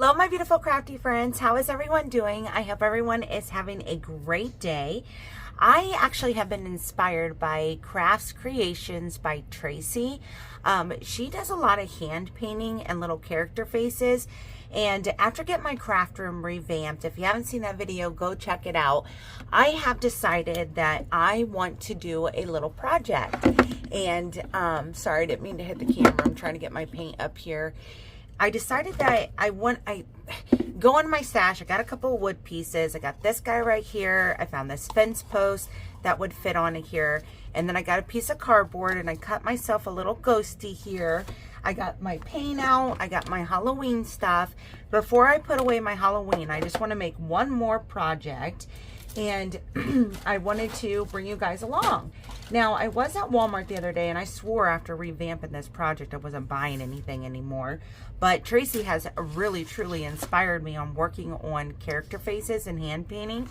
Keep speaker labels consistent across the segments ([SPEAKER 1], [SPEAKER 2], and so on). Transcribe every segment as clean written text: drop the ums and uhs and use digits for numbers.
[SPEAKER 1] Hello, my beautiful crafty friends. How is everyone doing? I hope everyone is having a great day. I actually have been inspired by Crafts Creations by Tracy. She does a lot of hand painting and little character faces. And after getting my craft room revamped, if you haven't seen that video, go check it out. I have decided that I want to do a little project. And sorry, I didn't mean to hit the camera. I'm trying to get my paint up here. I decided that I go in my stash. I got a couple of wood pieces. I got this guy right here. I found this fence post that would fit on here. And then I got a piece of cardboard and I cut myself a little ghosty here. I got my paint out. I got my Halloween stuff. Before I put away my Halloween, I just want to make one more project. And I wanted to bring you guys along. Now, I was at Walmart the other day, and I swore after revamping this project I wasn't buying anything anymore. But Tracy has really, truly inspired me on working on character faces and hand painting.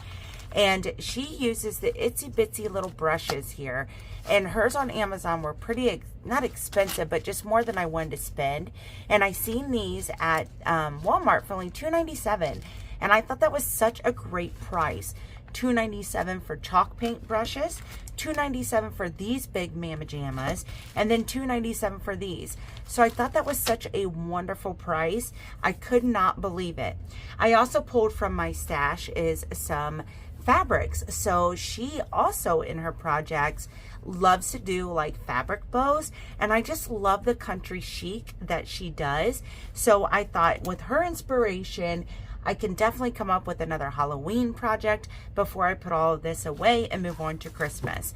[SPEAKER 1] And she uses the itsy bitsy little brushes here. And hers on Amazon were pretty, not expensive, but just more than I wanted to spend. And I seen these at Walmart for only $2.97. And I thought that was such a great price. $2.97 for chalk paint brushes, $2.97 for these big Mama Jammas, and then $2.97 for these. So I thought that was such a wonderful price. I could not believe it. I also pulled from my stash is some fabrics. So she also in her projects loves to do like fabric bows, and I just love the country chic that she does. So I thought with her inspiration, I can definitely come up with another Halloween project before I put all of this away and move on to Christmas.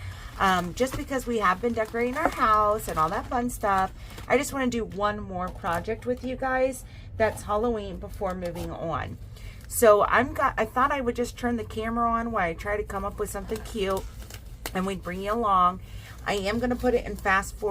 [SPEAKER 1] Just because we have been decorating our house and all that fun stuff, I just want to do one more project with you guys that's Halloween before moving on. So I thought I would just turn the camera on while I try to come up with something cute and we'd bring you along. I am going to put it in fast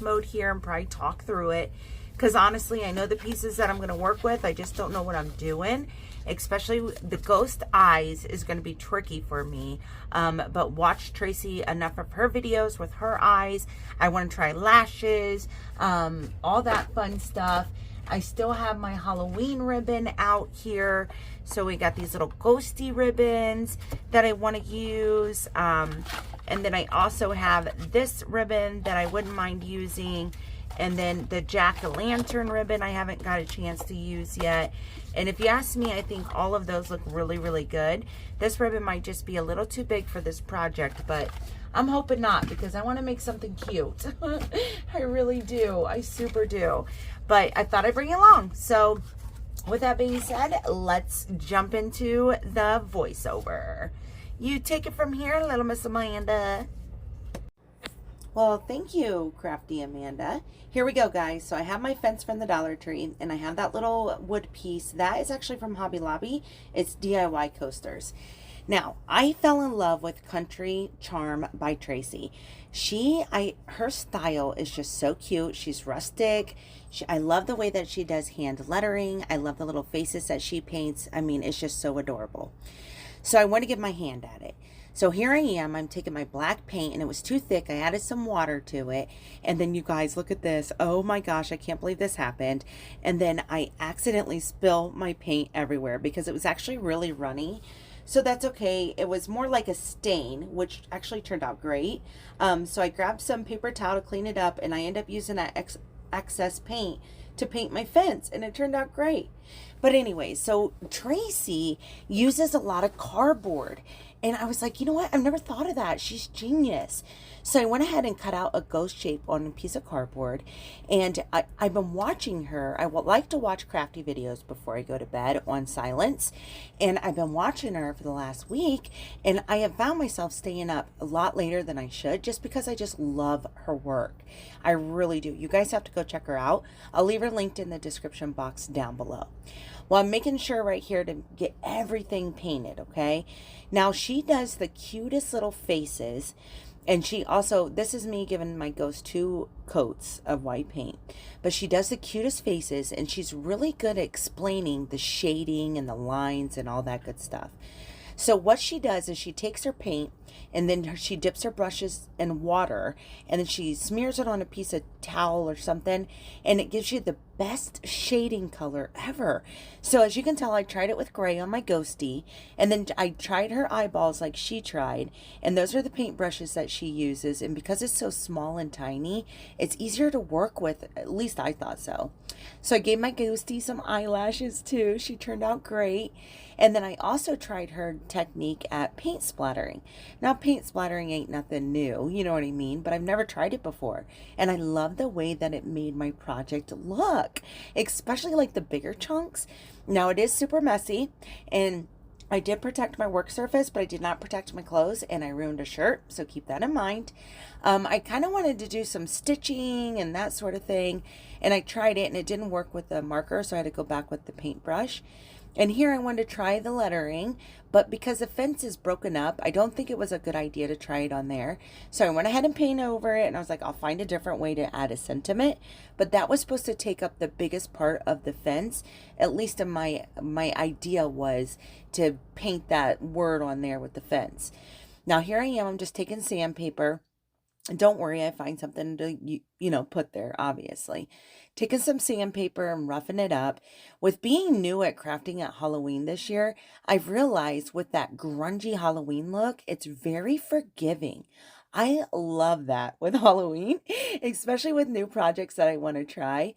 [SPEAKER 1] mode here and probably talk through it. Because honestly, I know the pieces that I'm going to work with. I just don't know what I'm doing. Especially the ghost eyes is going to be tricky for me. But watch Tracy enough of her videos with her eyes. I want to try lashes, all that fun stuff. I still have my Halloween ribbon out here. So we got these little ghosty ribbons that I want to use. And then I also have this ribbon that I wouldn't mind using. And then the jack-o'-lantern ribbon I haven't got a chance to use yet. And if you ask me, I think all of those look really, really good. This ribbon might just be a little too big for this project, but I'm hoping not because I want to make something cute. I really do. I super do. But I thought I'd bring you along. So with that being said, let's jump into the voiceover. You take it from here, little Miss Amanda. Well, thank you, Crafty Amanda. Here we go, guys. So I have my fence from the Dollar Tree, and I have that little wood piece. That is actually from Hobby Lobby. It's DIY coasters. Now, I fell in love with Country Charm by Tracy. Her style is just so cute. She's rustic. I love the way that she does hand lettering. I love the little faces that she paints. I mean, it's just so adorable. So I want to get my hand at it. So here I am, I'm taking my black paint and it was too thick. I added some water to it. And then you guys, look at this. Oh my gosh, I can't believe this happened. And then I accidentally spilled my paint everywhere because it was actually really runny. So that's okay. It was more like a stain, which actually turned out great. So I grabbed some paper towel to clean it up and I ended up using that excess paint to paint my fence and it turned out great. But anyway, so Tracy uses a lot of cardboard. And I was like, you know what? I've never thought of that. She's genius. So I went ahead and cut out a ghost shape on a piece of cardboard. And I've been watching her. I would like to watch crafty videos before I go to bed on silence. And I've been watching her for the last week. And I have found myself staying up a lot later than I should just because I just love her work. I really do. You guys have to go check her out. I'll leave her linked in the description box down below. Well, I'm making sure right here to get everything painted, okay? Now, she does the cutest little faces, and she also, this is me giving my ghost 2 coats of white paint, but she does the cutest faces, and she's really good at explaining the shading and the lines and all that good stuff. So what she does is she takes her paint and then she dips her brushes in water and then she smears it on a piece of towel or something, and it gives you the best shading color ever. So as you can tell, I tried it with gray on my ghosty, and then I tried her eyeballs like she tried, and those are the paint brushes that she uses, and because it's so small and tiny, it's easier to work with. At least I thought so. So I gave my ghosty some eyelashes too. She turned out great. And then I also tried her technique at paint splattering. Now, paint splattering ain't nothing new, you know what I mean? But I've never tried it before. And I love the way that it made my project look, especially like the bigger chunks. Now, it is super messy, and I did protect my work surface, but I did not protect my clothes, and I ruined a shirt, so keep that in mind. I kind of wanted to do some stitching and that sort of thing, and I tried it, and it didn't work with the marker, so I had to go back with the paintbrush. And here I wanted to try the lettering, but because the fence is broken up, I don't think it was a good idea to try it on there. So I went ahead and painted over it, and I was like, I'll find a different way to add a sentiment. But that was supposed to take up the biggest part of the fence. At least in my idea was to paint that word on there with the fence. Now here I am, I'm just taking sandpaper. Don't worry, I find something to, put there, obviously. Taking some sandpaper and roughing it up. With being new at crafting at Halloween this year, I've realized with that grungy Halloween look, it's very forgiving. I love that with Halloween, especially with new projects that I want to try.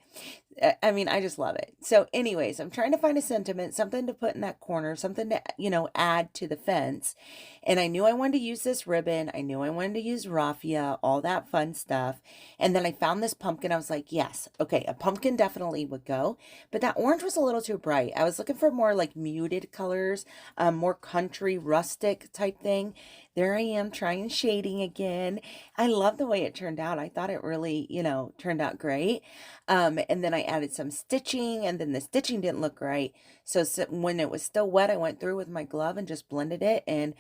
[SPEAKER 1] I mean, I just love it. So anyways, I'm trying to find a sentiment, something to put in that corner, something to, add to the fence. And I knew I wanted to use this ribbon. I knew I wanted to use raffia, all that fun stuff. And then I found this pumpkin. I was like, yes, okay, a pumpkin definitely would go. But that orange was a little too bright. I was looking for more like muted colors, more country, rustic type thing. There I am trying shading again. I love the way it turned out. I thought it really, turned out great. And then I added some stitching, and then the stitching didn't look right. So when it was still wet, I went through with my glove and just blended it, and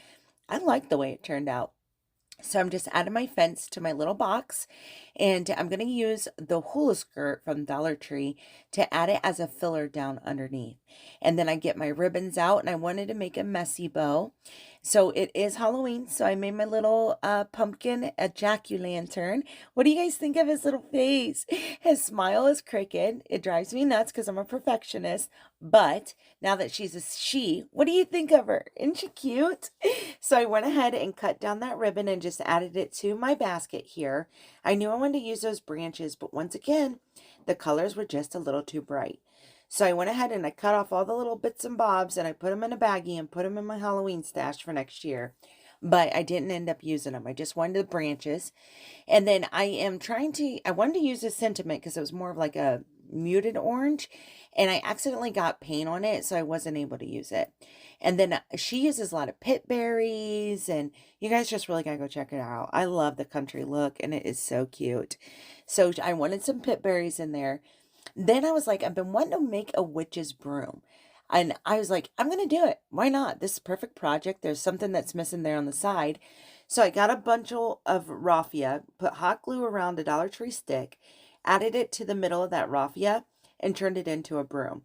[SPEAKER 1] I like the way it turned out. So I'm just adding my fence to my little box, and I'm going to use the hula skirt from Dollar Tree to add it as a filler down underneath. And then I get my ribbons out, and I wanted to make a messy bow. So it is Halloween, so I made my little pumpkin a jack-o'-lantern. What do you guys think of his little face? His smile is crooked. It drives me nuts because I'm a perfectionist. But now that she's a she, what do you think of her? Isn't she cute? So I went ahead and cut down that ribbon and just added it to my basket here. I knew I wanted to use those branches, but once again, the colors were just a little too bright. So I went ahead and I cut off all the little bits and bobs, and I put them in a baggie and put them in my Halloween stash for next year. But I didn't end up using them. I just wanted the branches. And then I wanted to use a sentiment because it was more of like a muted orange, and I accidentally got paint on it, so I wasn't able to use it. And then she uses a lot of pit berries, and you guys just really gotta go check it out. I love the country look, and it is so cute. So I wanted some pit berries in there. Then I was like, I've been wanting to make a witch's broom. And I was like, I'm going to do it. Why not? This is a perfect project. There's something that's missing there on the side. So I got a bunch of raffia, put hot glue around a Dollar Tree stick, added it to the middle of that raffia, and turned it into a broom.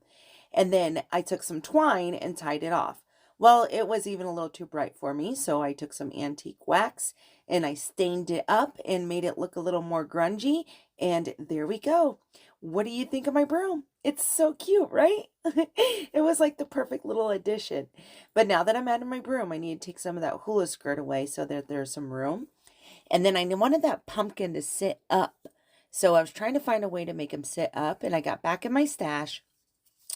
[SPEAKER 1] And then I took some twine and tied it off. Well, it was even a little too bright for me, so I took some antique wax and I stained it up and made it look a little more grungy. And there we go. What do you think of my broom? It's so cute, right? It was like the perfect little addition. But now that I'm adding my broom, I need to take some of that hula skirt away so that there's some room. And then I wanted that pumpkin to sit up. So I was trying to find a way to make him sit up, and I got back in my stash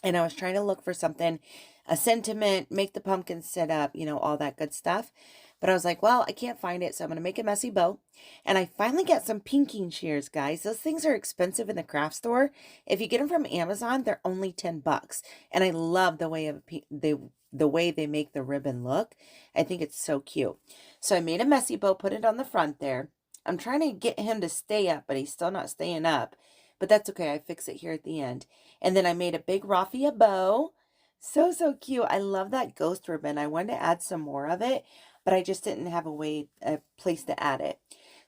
[SPEAKER 1] and I was trying to look for something, a sentiment, make the pumpkin sit up, all that good stuff. But I was like, well, I can't find it, so I'm going to make a messy bow. And I finally got some pinking shears, guys. Those things are expensive in the craft store. If you get them from Amazon, they're only $10. And I love the way they make the ribbon look. I think it's so cute. So I made a messy bow, put it on the front there. I'm trying to get him to stay up, but he's still not staying up. But that's okay. I fix it here at the end. And then I made a big raffia bow. So, so cute. I love that ghost ribbon. I wanted to add some more of it, but I just didn't have a place to add it.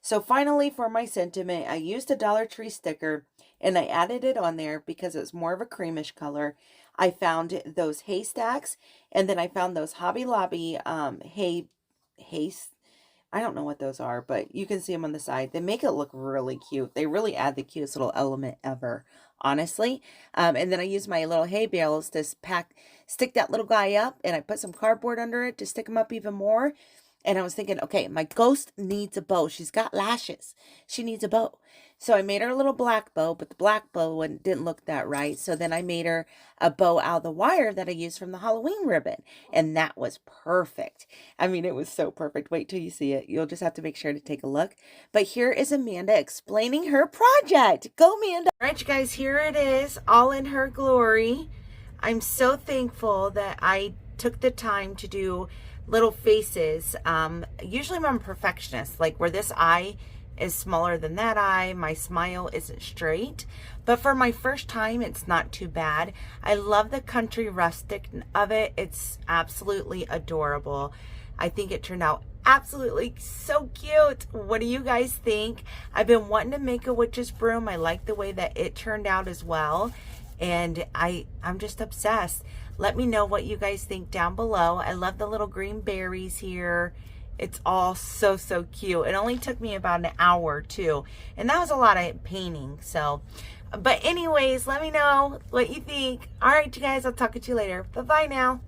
[SPEAKER 1] So finally, for my sentiment, I used a Dollar Tree sticker and I added it on there because it was more of a creamish color. I found those haystacks, and then I found those Hobby Lobby hay I don't know what those are, but you can see them on the side. They make it look really cute. They really add the cutest little element ever, honestly. And then I use my little hay bales to stick that little guy up, and I put some cardboard under it to stick him up even more. And I was thinking, okay, my ghost needs a bow. She's got lashes. She needs a bow. So I made her a little black bow, but the black bow didn't look that right. So then I made her a bow out of the wire that I used from the Halloween ribbon. And that was perfect. I mean, it was so perfect. Wait till you see it. You'll just have to make sure to take a look. But here is Amanda explaining her project. Go, Amanda. All right, you guys, here it is, all in her glory. I'm so thankful that I took the time to do little faces. Usually I'm a perfectionist, like where this eye is smaller than that eye, my smile isn't straight, but for my first time it's not too bad. I love the country rustic of it. It's absolutely adorable. I think it turned out absolutely so cute. What do you guys think? I've been wanting to make a witch's broom. I like the way that it turned out as well, and I'm just obsessed. Let me know what you guys think down below. I love the little green berries here. It's all so cute. It only took me about an hour too, and that was a lot of painting. So, but anyways, let me know what you think. All right, you guys, I'll talk to you later. Bye-bye now.